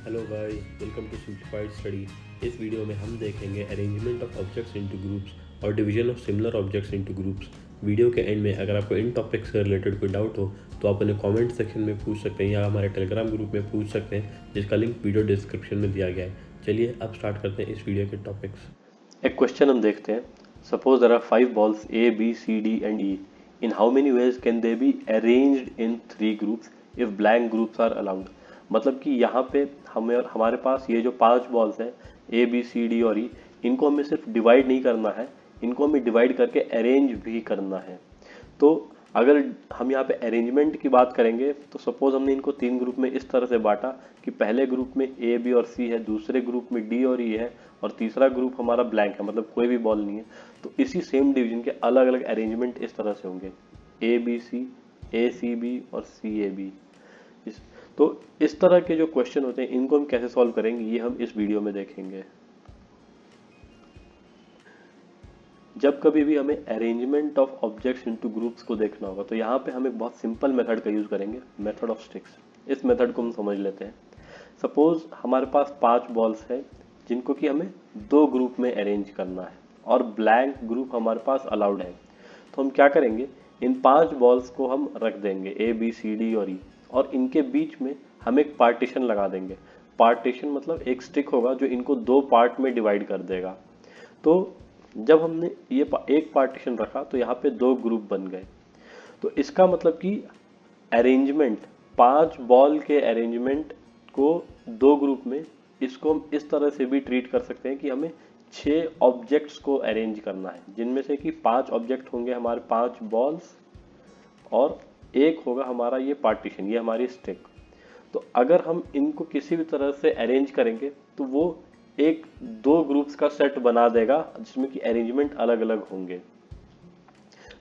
Hello guys, welcome to simplified study. इस video में हम देखेंगे arrangement of objects into groups और division of similar objects into groups. Video के end में अगर आपको इन टॉपिक्स से रिलेटेड कोई डाउट हो तो आप उन्हें कमेंट सेक्शन में पूछ सकते हैं या हमारे टेलीग्राम ग्रुप में पूछ सकते हैं, जिसका लिंक वीडियो डिस्क्रिप्शन में दिया गया है। चलिए अब स्टार्ट करते हैं इस वीडियो के टॉपिक्स। एक क्वेश्चन हम देखते हैं। Suppose there are 5 balls A, B, C, D and E. In how many ways can they be arranged in 3 groups if blank groups are allowed? मतलब कि यहाँ पे हमारे पास ये जो 5 बॉल्स हैं A, B, C, D और E, इनको हमें सिर्फ डिवाइड नहीं करना है, इनको हमें डिवाइड करके अरेंज भी करना है। तो अगर हम यहाँ पे अरेंजमेंट की बात करेंगे तो सपोज हमने इनको 3 ग्रुप में इस तरह से बांटा कि पहले ग्रुप में ए बी और सी है, दूसरे ग्रुप में डी और ई है और तीसरा ग्रुप हमारा ब्लैंक है, मतलब कोई भी बॉल नहीं है। तो इसी सेम डिवीजन के अलग अलग अरेंजमेंट इस तरह से होंगे, A B C, A C B और सी ए बी। तो इस तरह के जो क्वेश्चन होते हैं इनको हम कैसे सॉल्व करेंगे ये हम इस वीडियो में देखेंगे। जब कभी भी हमें arrangement of objects into groups को देखना होगा तो यहाँ पे हम एक बहुत सिंपल मेथड का यूज करेंगे, मेथड ऑफ स्टिक्स। इस मेथड को हम समझ लेते हैं। सपोज हमारे पास 5 बॉल्स है जिनको कि हमें 2 ग्रुप में अरेंज करना है और ब्लैंक ग्रुप हमारे पास अलाउड है। तो हम क्या करेंगे, इन 5 बॉल्स को हम रख देंगे ए बी सी डी और ई, और इनके बीच में हम एक पार्टीशन लगा देंगे। पार्टीशन मतलब एक स्टिक होगा जो इनको 2 पार्ट में डिवाइड कर देगा। तो जब हमने ये एक पार्टीशन रखा तो यहाँ पे 2 ग्रुप बन गए। तो इसका मतलब कि अरेंजमेंट, 5 बॉल के अरेंजमेंट को 2 ग्रुप में, इसको हम इस तरह से भी ट्रीट कर सकते हैं कि हमें 6 ऑब्जेक्ट्स को अरेंज करना है, जिनमें से कि 5 ऑब्जेक्ट होंगे हमारे 5 बॉल्स और एक होगा हमारा ये पार्टीशन, ये हमारी स्टिक। तो अगर हम इनको किसी भी तरह से अरेंज करेंगे तो वो एक 2 ग्रुप्स का सेट बना देगा जिसमें कि अरेंजमेंट अलग अलग होंगे।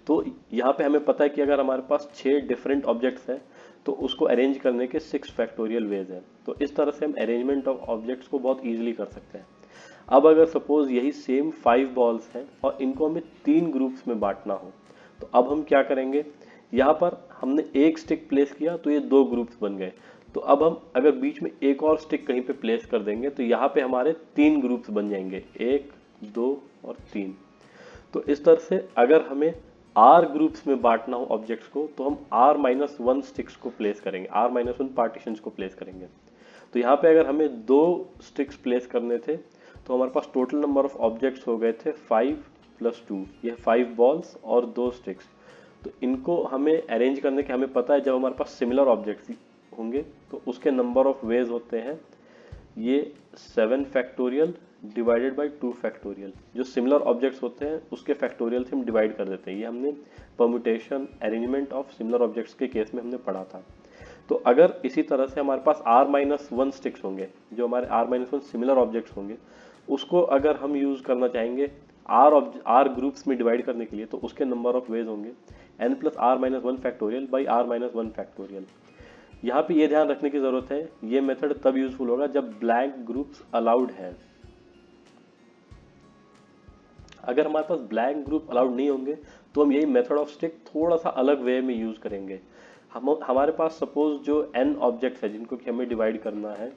तो यहाँ पे हमें पता है कि अगर हमारे पास 6 डिफरेंट ऑब्जेक्ट्स हैं तो उसको अरेंज करने के 6 फैक्टोरियल वेज हैं। तो इस तरह से हम अरेंजमेंट ऑफ ऑब्जेक्ट्स को बहुत इजीली कर सकते हैं। अब अगर सपोज यही सेम 5 बॉल्स हैं और इनको हमें 3 ग्रुप्स में बांटना हो तो अब हम क्या करेंगे, यहाँ पर हमने एक स्टिक प्लेस किया तो ये 2 ग्रुप्स बन गए। तो अब हम अगर बीच में एक और स्टिक कहीं पे प्लेस कर देंगे तो यहाँ पे हमारे 3 ग्रुप्स बन जाएंगे, 1 2 और 3। तो इस तरह से अगर हमें आर ग्रुप्स में बांटना हो ऑब्जेक्ट्स को तो हम R-1 स्टिक्स को प्लेस करेंगे, R-1 पार्टीशंस को प्लेस करेंगे। तो यहाँ पे अगर हमें 2 स्टिक्स प्लेस करने थे तो हमारे पास टोटल नंबर ऑफ ऑब्जेक्ट्स हो गए थे 5 + 2, ये 5 बॉल्स और 2 स्टिक्स। तो इनको हमें अरेंज करने के हमें पता है जब हमारे पास सिमिलर ऑब्जेक्ट्स होंगे तो उसके नंबर ऑफ वेज होते हैं ये 7 फैक्टोरियल डिवाइडेड बाई 2 फैक्टोरियल। जो सिमिलर ऑब्जेक्ट्स होते हैं उसके फैक्टोरियल से हम डिवाइड कर देते हैं। ये हमने permutation arrangement of similar objects के केस में हमने पढ़ा था। तो अगर इसी तरह से हमारे पास R-1 स्टिक्स होंगे, जो हमारे R-1 सिमिलर ऑब्जेक्ट्स होंगे, उसको अगर हम यूज करना चाहेंगे आर ग्रुप्स में डिवाइड करने के लिए तो उसके नंबर ऑफ वेज होंगे n + R-1 factorial by R-1 factorial. यहाँ पे ये ध्यान रखने की जरूरत है, ये मेथड तब यूजफुल होगा जब ब्लैंक ग्रुप्स अलाउड है। अगर हमारे पास ब्लैंक ग्रुप अलाउड नहीं होंगे तो हम यही मेथड ऑफ स्टिक थोड़ा सा अलग वे में यूज करेंगे। हमारे पास सपोज जो n ऑब्जेक्ट्स है जिनको कि हमें डिवाइड करना है,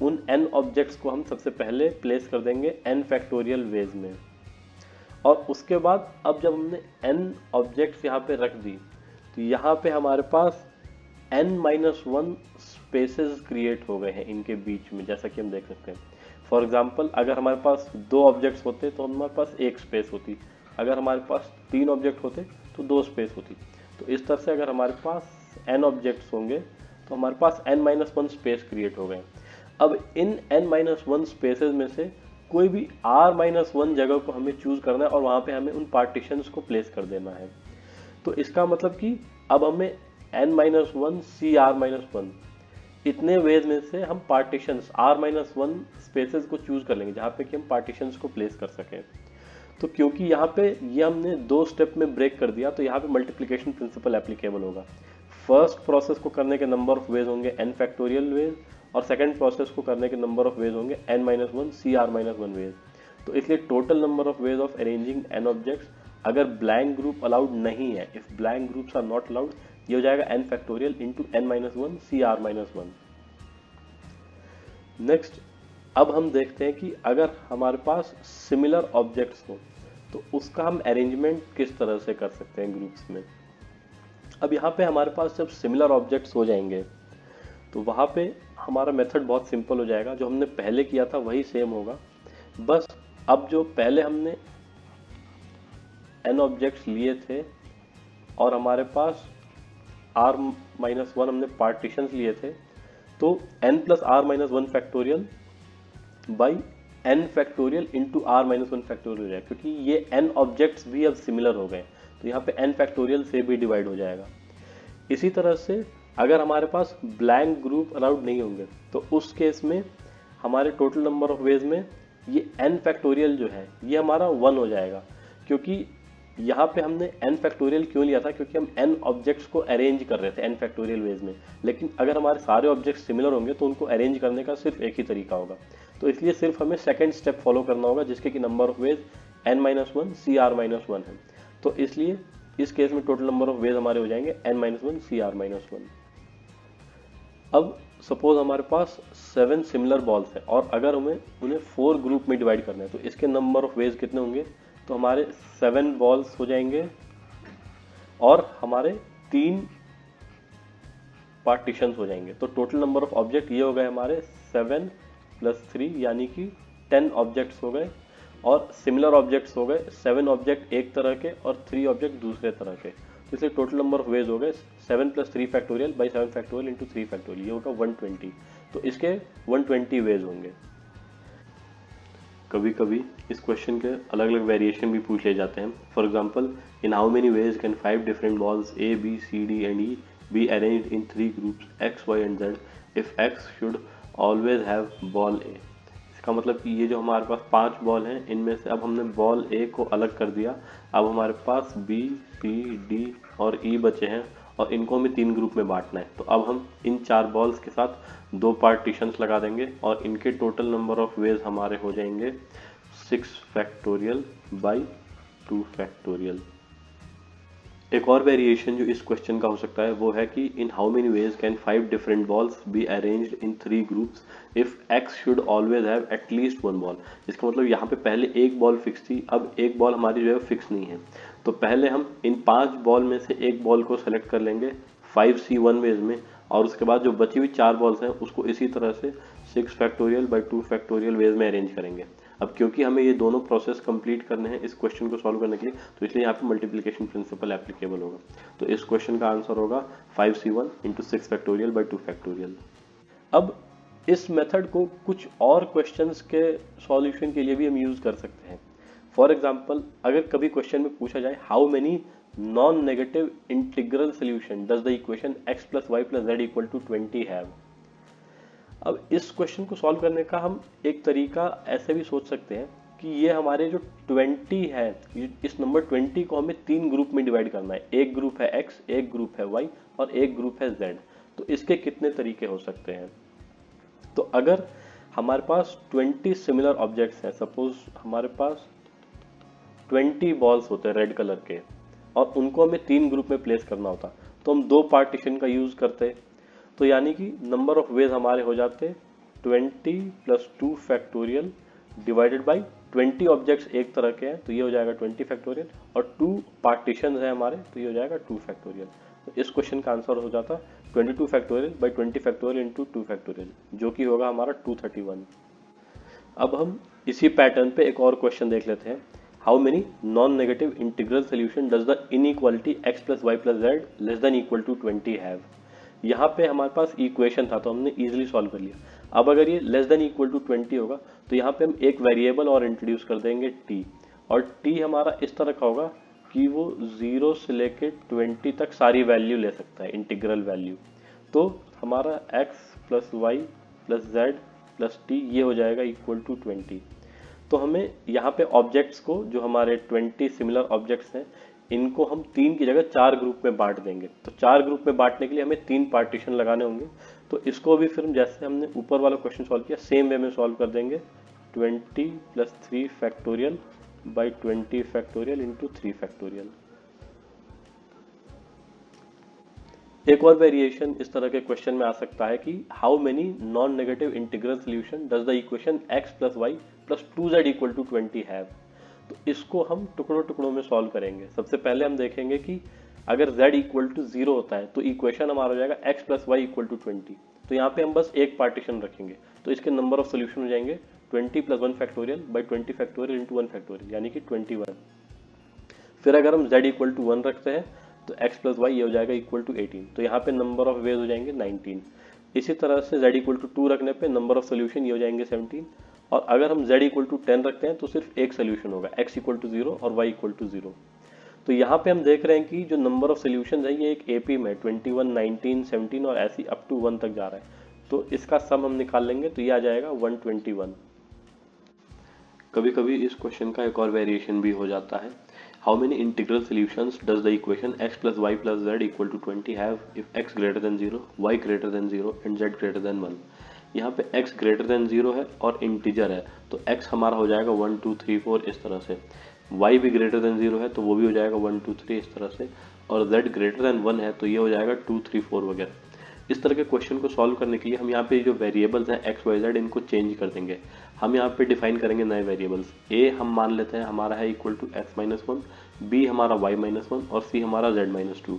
उन n ऑब्जेक्ट्स को हम सबसे पहले प्लेस कर देंगे n फैक्टोरियल वेज में, और उसके बाद अब जब हमने n ऑब्जेक्ट्स यहाँ पे रख दी तो यहाँ पे हमारे पास n-1 स्पेसेस क्रिएट हो गए हैं इनके बीच में, जैसा कि हम देख सकते हैं। फॉर एग्जाम्पल अगर हमारे पास 2 ऑब्जेक्ट्स होते तो हमारे पास 1 स्पेस होती, अगर हमारे पास 3 ऑब्जेक्ट होते तो 2 स्पेस होती। तो इस तरह से अगर हमारे पास n ऑब्जेक्ट्स होंगे तो हमारे पास n-1 स्पेस क्रिएट हो गए। अब इन n-1 स्पेसेस में से कोई भी R-1 जगह को हमें चूज करना है और वहां पे हमें उन पार्टीशंस को प्लेस कर देना है। तो इसका मतलब कि अब हमें n-1 CR-1 इतने वेज में से हम पार्टीशंस R-1 स्पेसेस को चूज कर लेंगे जहाँ पे कि हम पार्टीशंस को प्लेस कर सकें। तो क्योंकि यहाँ पे ये हमने 2 स्टेप में ब्रेक कर दिया तो यहाँ पे मल्टीप्लिकेशन प्रिंसिपल एप्लीकेबल होगा। फर्स्ट प्रोसेस को करने के नंबर ऑफ वेज होंगे n फैक्टोरियल वेज और सेकंड प्रोसेस को करने के नंबर ऑफ वेज होंगे n-1 CR-1 वेज। तो इसलिए total number of ways of arranging n objects अगर ब्लैंक ग्रुप अलाउड नहीं है, if blank groups are not allowed, ये हो जाएगा n factorial into n-1 CR-1। Next, अब हम देखते हैं कि अगर हमारे पास सिमिलर ऑब्जेक्ट्स हो तो उसका हम अरेंजमेंट किस तरह से कर सकते हैं ग्रुप्स में। अब यहाँ पे हमारे पास जब सिमिलर ऑब्जेक्ट्स हो जाएंगे तो वहाँ पे हमारा मेथड बहुत सिंपल हो जाएगा। जो हमने पहले किया था वही सेम होगा, बस अब जो पहले हमने n ऑब्जेक्ट्स लिए थे और हमारे पास r-1 हमने पार्टीशंस लिए थे, तो n plus R minus one factorial by n factorial into R minus one factorial है, क्योंकि ये n ऑब्जेक्ट्स भी अब सिमिलर हो गए तो यहाँ पे n फैक्टोरियल से भी डिवाइड हो जाएगा। इसी तरह से अगर हमारे पास ब्लैंक ग्रुप अलाउड नहीं होंगे तो उस केस में हमारे टोटल नंबर ऑफ वेज में ये n फैक्टोरियल जो है ये हमारा 1 हो जाएगा, क्योंकि यहाँ पे हमने n फैक्टोरियल क्यों लिया था, क्योंकि हम n ऑब्जेक्ट्स को अरेंज कर रहे थे n फैक्टोरियल वेज में। लेकिन अगर हमारे सारे ऑब्जेक्ट्स सिमिलर होंगे तो उनको अरेंज करने का सिर्फ एक ही तरीका होगा, तो इसलिए सिर्फ हमें सेकंड स्टेप फॉलो करना होगा जिसके कि number of veg n-1 cr-1 है। तो इसलिए इस केस में टोटल नंबर ऑफ वेज हमारे हो जाएंगे n-1 cr-1। अब सपोज हमारे पास 7 सिमिलर बॉल्स हैं और अगर हमें उन्हें 4 ग्रुप में डिवाइड करना है तो इसके नंबर ऑफ वेज कितने होंगे, तो हमारे 7 बॉल्स हो जाएंगे और हमारे 3 पार्टीशंस हो जाएंगे। तो टोटल नंबर ऑफ ऑब्जेक्ट ये हो गए हमारे 7 + 3 यानी कि 10 ऑब्जेक्ट्स हो गए, और सिमिलर ऑब्जेक्ट्स हो गए 7 ऑब्जेक्ट एक तरह के और 3 ऑब्जेक्ट दूसरे तरह के। तो इसलिए टोटल नंबर ऑफ वेज हो गए 7 + 3 factorial by 7 factorial into 3 factorial, ये होगा 120। तो इसके 120 वेज होंगे। कभी कभी इस क्वेश्चन के अलग अलग वेरिएशन भी पूछ ले जाते हैं। For example, in how many ways can 5 different balls A, B, C, D and E be arranged in 3 groups X, Y and Z if X should always have ball A। इसका मतलब कि ये जो हमारे पास 5 बॉल हैं इनमें से अब हमने बॉल A को अलग कर दिया। अब हमारे पास B, C, D और E बचे हैं और इनको हमें 3 ग्रुप में बांटना है। तो अब हम इन 4 बॉल्स के साथ 2 पार्टीशंस लगा देंगे और इनके टोटल नंबर ऑफ वेज हमारे हो जाएंगे 6 फैक्टोरियल बाई 2 फैक्टोरियल। एक और वेरिएशन जो इस क्वेश्चन का हो सकता है वो है कि in how many ways can 5 different balls be arranged in 3 groups if x should always have at least 1 ball. इसका मतलब यहाँ पे पहले एक बॉल फिक्स थी, अब एक बॉल हमारी जो है फिक्स नहीं है। तो पहले हम इन 5 बॉल में से एक बॉल को सेलेक्ट कर लेंगे 5C1 वेज में, और उसके बाद जो बची हुई 4 बॉल्स हैं उसको इसी तरह से 6 फैक्टोरियल बाई 2 फैक्टोरियल वेज में अरेंज करेंगे। अब क्योंकि हमें ये दोनों प्रोसेस कंप्लीट करने हैं इस क्वेश्चन को सॉल्व करने के लिए, तो इसलिए यहाँ पे मल्टीप्लिकेशन प्रिंसिपल एप्लीकेबल होगा। तो इस क्वेश्चन का आंसर होगा 5C1 into 6 factorial by 2 factorial. अब इस मेथड को कुछ और क्वेश्चंस के सॉल्यूशन के लिए भी हम यूज कर सकते हैं। फॉर एग्जाम्पल, अगर कभी क्वेश्चन में पूछा जाए how many non negative integral solution does the equation x + y + z = 20 have. अब इस क्वेश्चन को सॉल्व करने का हम एक तरीका ऐसे भी सोच सकते हैं कि ये हमारे जो 20 है, इस नंबर 20 को हमें 3 ग्रुप में डिवाइड करना है। एक ग्रुप है x, एक ग्रुप है y और एक ग्रुप है z। तो इसके कितने तरीके हो सकते हैं। तो अगर हमारे पास 20 सिमिलर ऑब्जेक्ट्स हैं, सपोज हमारे पास 20 बॉल्स होते हैं रेड कलर के और उनको हमें 3 ग्रुप में प्लेस करना होता, तो हम 2 पार्टीशन का यूज करते। तो यानी कि नंबर ऑफ वेज हमारे हो जाते 20 + 2 फैक्टोरियल डिवाइडेड बाई 20 ऑब्जेक्ट्स एक तरह के हैं तो ये हो जाएगा 20 फैक्टोरियल, और 2 पार्टीशन है हमारे तो ये हो जाएगा 2 फैक्टोरियल। तो इस क्वेश्चन का आंसर हो जाता 22 factorial by 20 factorial into 2 factorial, जो कि होगा हमारा 231। अब हम इसी पैटर्न पे एक और क्वेश्चन देख लेते हैं। How many non negative integral solution does the inequality x + y + z less than equal to 20 have. यहाँ पे हमारे पास इक्वेशन था तो हमने इजीली सॉल्व कर लिया। अब अगर ये लेस देन इक्वल टू 20 होगा तो यहाँ पे हम एक वेरिएबल और इंट्रोड्यूस कर देंगे t, और t हमारा इस तरह का होगा कि वो 0 से लेके 20 तक सारी वैल्यू ले सकता है, इंटीग्रल वैल्यू। तो हमारा x + y + z + t ये हो जाएगा इक्वल टू 20। तो हमें यहाँ पे ऑब्जेक्ट्स को, जो हमारे 20 सिमिलर ऑब्जेक्ट्स हैं, इनको हम 3 की जगह 4 ग्रुप में बांट देंगे। तो 4 ग्रुप में बांटने के लिए हमें 3 पार्टीशन लगाने होंगे। तो इसको भी फिर जैसे हमने ऊपर वाला क्वेश्चन सॉल्व किया सेम वे में सॉल्व कर देंगे 20 + 3 factorial by 20 factorial into 3 factorial. एक और वेरिएशन इस तरह के क्वेश्चन में आ सकता है कि how many non negative integral solution does the equation x plus Y plus 2z equal to 20 have. तो इसको हम टुकड़ों टुकड़ों में सॉल्व करेंगे। सबसे पहले हम देखेंगे कि अगर z इक्वल टू 0 होता है तो इक्वेशन हमारा हो जाएगा x plus Y equal to 20। तो यहाँ पे हम बस एक पार्टीशन रखेंगे तो इसके नंबर ऑफ सोल्यूशन हो जाएंगे 20 plus 1 factorial by 20 factorial into 1 factorial यानी कि 21। फिर अगर हम z इक्वल टू 1 रखते हैं तो x प्लस वाई ये हो जाएगा इक्वल टू 18। तो यहाँ पे नंबर ऑफ वेज हो जाएंगे 19। इसी तरह से z इक्वल टू 2 रखने पे नंबर ऑफ सोल्यूशन ये हो जाएंगे 17। और अगर हम z इक्वल टू 10 रखते हैं तो सिर्फ एक सोल्यूशन होगा x इक्वल टू 0 और y इक्वल टू 0। तो यहाँ पे हम देख रहे हैं कि जो नंबर ऑफ सोल्यूशन है ये एक एपी में 21, 19, 17 और ऐसी अप टू 1 तक जा रहा है। तो इसका सम हम निकाल लेंगे तो ये आ जाएगा 121। कभी कभी इस क्वेश्चन का एक और वेरिएशन भी हो जाता है। How many integral solutions does the equation x plus Y plus Z equal to 20 have if x greater than 0, y greater than 0 and z greater than 1। यहाँ पे x ग्रेटर देन 0 है और इंटीजर है तो x हमारा हो जाएगा 1 2 3 4 इस तरह से। y भी ग्रेटर देन 0 है तो वो भी हो जाएगा 1 2 3 इस तरह से। और z ग्रेटर देन 1 है तो ये हो जाएगा 2 3 4 वगैरह। इस तरह के क्वेश्चन को सॉल्व करने के लिए हम यहाँ पे जो वेरिएबल्स हैं x y z इनको चेंज कर देंगे। हम यहाँ पे डिफाइन करेंगे नए वेरिएबल्स। a हम मान लेते हैं हमारा है equal to x minus 1, b हमारा y माइनस 1 और c हमारा z माइनस 2।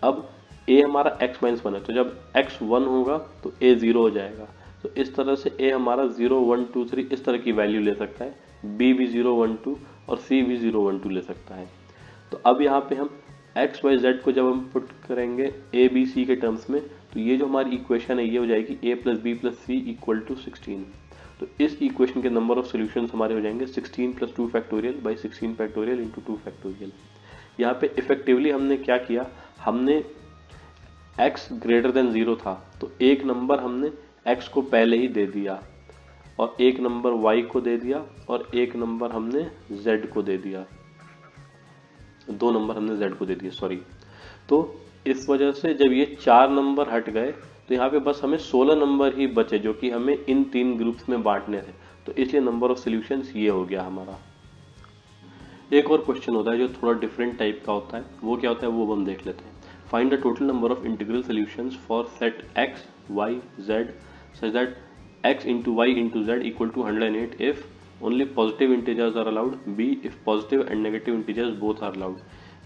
अब a हमारा x माइनस 1 है तो जब x 1 होगा तो a 0 हो जाएगा। तो इस तरह से a हमारा 0 1 2 3 इस तरह की वैल्यू ले सकता है, b भी 0 1 2 और c भी 0 1 2 ले सकता है। तो अब यहाँ पे हम x y z को जब हम पुट करेंगे a b c के टर्म्स में तो ये जो हमारी इक्वेशन है ये हो जाएगी a plus B plus C equal to 16। तो इस इक्वेशन के नंबर ऑफ सॉल्यूशंस हमारे हो जाएंगे 16 plus 2 factorial by 16 factorial into 2 factorial. यहाँ पे इफेक्टिवली हमने क्या किया, हमने x ग्रेटर देन 0 था तो एक नंबर हमने x को पहले ही दे दिया और एक नंबर y को दे दिया और एक नंबर हमने z को दे दिया, दो नंबर हमने z को दे दिए सॉरी। तो इस वजह से जब ये 4 नंबर हट गए तो यहाँ पे बस हमें 16 नंबर ही बचे जो कि हमें इन 3 ग्रुप्स में बांटने थे। तो इसलिए नंबर ऑफ सॉल्यूशंस ये हो गया हमारा। एक और क्वेश्चन होता है जो थोड़ा डिफरेंट टाइप का होता है, वो क्या होता है वो हम देख लेते हैं। Find the total number of integral solutions for set x y z such that x into y into z equal to 108 if only positive integers are allowed, b if positive and negative integers both are allowed।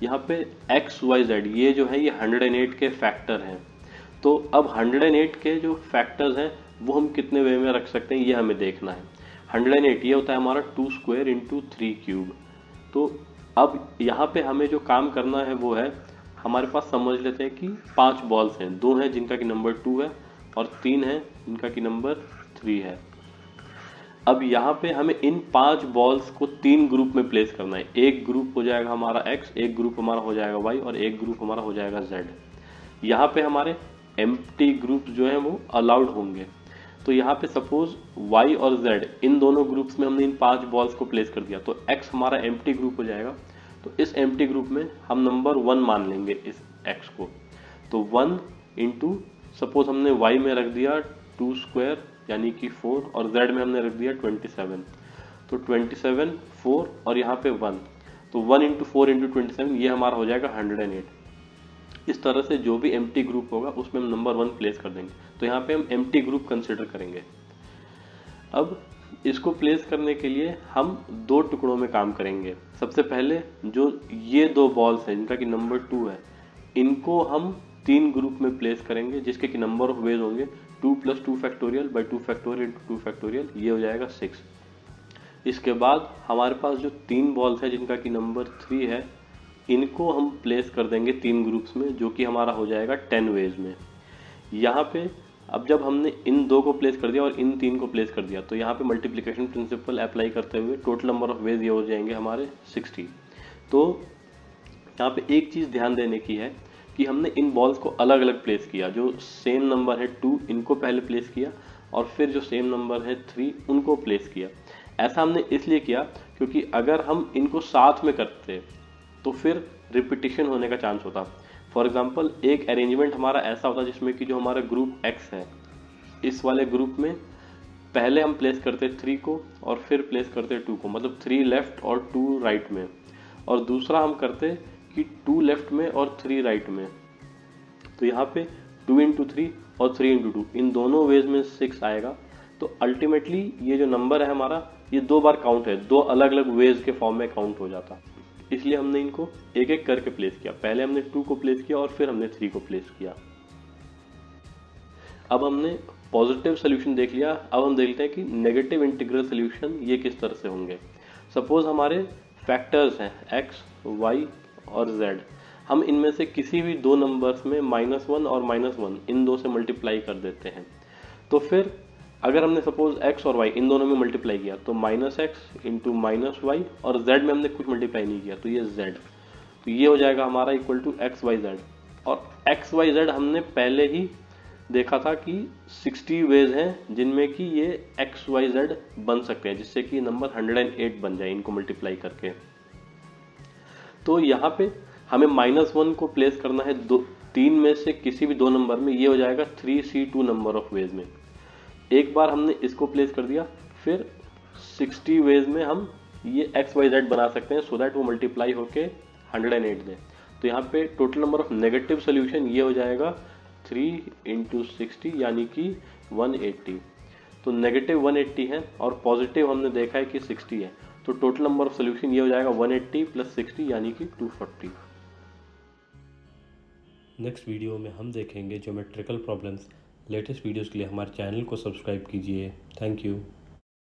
यहाँ पे x y z ये जो है ये 108 के factor हैं। तो अब 108 के जो फैक्टर्स हैं वो हम कितने वे में रख सकते हैं ये हमें देखना है। 108 ये होता है हमारा 2 स्क्वायर इंटू 3 क्यूब। तो अब यहाँ पे हमें जो काम करना है वो है, हमारे पास समझ लेते हैं कि 5 बॉल्स हैं, 2 हैं जिनका कि नंबर 2 है और 3 हैं जिनका कि नंबर 3 है। अब यहाँ पे हमें इन 5 बॉल्स को 3 ग्रुप में प्लेस करना है। एक ग्रुप हो जाएगा हमारा x, एक ग्रुप हमारा हो जाएगा y और एक ग्रुप हमारा हो जाएगा z। यहाँ पे हमारे एम्प्टी ग्रुप जो हैं वो अलाउड होंगे। तो यहाँ पे सपोज y और z इन दोनों ग्रुप्स में हमने इन 5 बॉल्स को प्लेस कर दिया तो x हमारा एम्प्टी ग्रुप हो जाएगा। तो इस एम्प्टी ग्रुप में हम नंबर 1 मान लेंगे इस x को। तो 1 इंटू सपोज हमने y में रख दिया 2 स्क्वायर यानी कि 4 और z में हमने रख दिया 27। तो 27 4 और यहाँ पे 1 तो 1 इंटू 4 इंटू 27 ये हमारा हो जाएगा 108। इस तरह से जो भी एम्प्टी ग्रुप होगा उसमें हम नंबर 1 प्लेस कर देंगे। तो यहाँ पे हम एम्प्टी ग्रुप कंसिडर करेंगे। अब इसको प्लेस करने के लिए हम 2 टुकड़ों में काम करेंगे। सबसे पहले जो ये 2 बॉल्स हैं जिनका कि नंबर 2 है इनको हम 3 ग्रुप में प्लेस करेंगे जिसके कि नंबर ऑफ वेज होंगे 2 plus 2 factorial by 2 factorial into 2 factorial ये हो जाएगा 6। इसके बाद हमारे पास जो 3 बॉल्स है जिनका कि नंबर 3 है इनको हम प्लेस कर देंगे 3 ग्रुप्स में जो कि हमारा हो जाएगा 10 वेज में। यहाँ पे अब जब हमने इन 2 को प्लेस कर दिया और इन 3 को प्लेस कर दिया तो यहाँ पे मल्टीप्लिकेशन प्रिंसिपल अप्लाई करते हुए टोटल नंबर ऑफ वेज ये हो जाएंगे हमारे 60। तो यहाँ पे एक चीज़ ध्यान देने की है कि हमने इन बॉल्स को अलग अलग प्लेस किया। जो सेम नंबर है 2 इनको पहले प्लेस किया और फिर जो सेम नंबर है 3 उनको प्लेस किया। ऐसा हमने इसलिए किया क्योंकि अगर हम इनको साथ में करते तो फिर रिपीटिशन होने का चांस होता। फॉर एग्जांपल एक अरेंजमेंट हमारा ऐसा होता जिसमें कि जो हमारा ग्रुप x है इस वाले ग्रुप में पहले हम प्लेस करते 3 को और फिर प्लेस करते 2 को, मतलब 3 लेफ्ट और 2 राइट में, और दूसरा हम करते कि 2 लेफ्ट में और 3 राइट में। तो यहाँ पे 2 इंटू 3 और 3 इंटू 2 इन दोनों वेज में 6 आएगा। तो अल्टीमेटली ये जो नंबर है हमारा, ये 2 बार काउंट है, 2 अलग अलग वेज के फॉर्म में काउंट हो जाता। इसलिए हमने इनको एक एक करके प्लेस किया। पहले हमने 2 को प्लेस किया और फिर हमने 3 को प्लेस किया। अब हमने पॉजिटिव सोल्यूशन देख लिया। अब हम देखते हैं कि नेगेटिव इंटीग्रल सोल्यूशन ये किस तरह से होंगे। सपोज हमारे फैक्टर्स हैं x, y और z। हम इनमें से किसी भी दो नंबर्स में -1 और -1 इन दो से मल्टीप्लाई कर देते हैं। तो फिर अगर हमने सपोज x और y इन दोनों में मल्टीप्लाई किया तो -x इंटू -y, और z में हमने कुछ मल्टीप्लाई नहीं किया तो ये z। तो ये हो जाएगा हमारा equal to X Y Z. और एक्स वाई जेड हमने पहले ही देखा था कि 60 वेज हैं जिनमें कि ये एक्स वाई जेड बन सकते हैं, जिससे कि नंबर 108 बन जाए इनको मल्टीप्लाई करके। तो यहाँ पे हमें -1 को प्लेस करना है तीन में से किसी भी दो नंबर में। ये हो जाएगा 3c2 नंबर ऑफ वेज में। एक बार हमने इसको प्लेस कर दिया, फिर 60 वेज में हम ये एक्स वाई जेड बना सकते हैं, सो दैट वो मल्टीप्लाई होके 108 दे। तो यहाँ पे total number of negative solution ये हो जाएगा 3 इंटू 60 यानी कि 180। तो नेगेटिव 180 है और पॉजिटिव हमने देखा है कि 60 है। तो टोटल नंबर ऑफ सोल्यूशन ये हो जाएगा 180 प्लस 60 यानी कि 240। नेक्स्ट वीडियो में हम देखेंगे ज्योमेट्रिकल प्रॉब्लम्स। लेटेस्ट वीडियोस के लिए हमारे चैनल को सब्सक्राइब कीजिए। Thank you.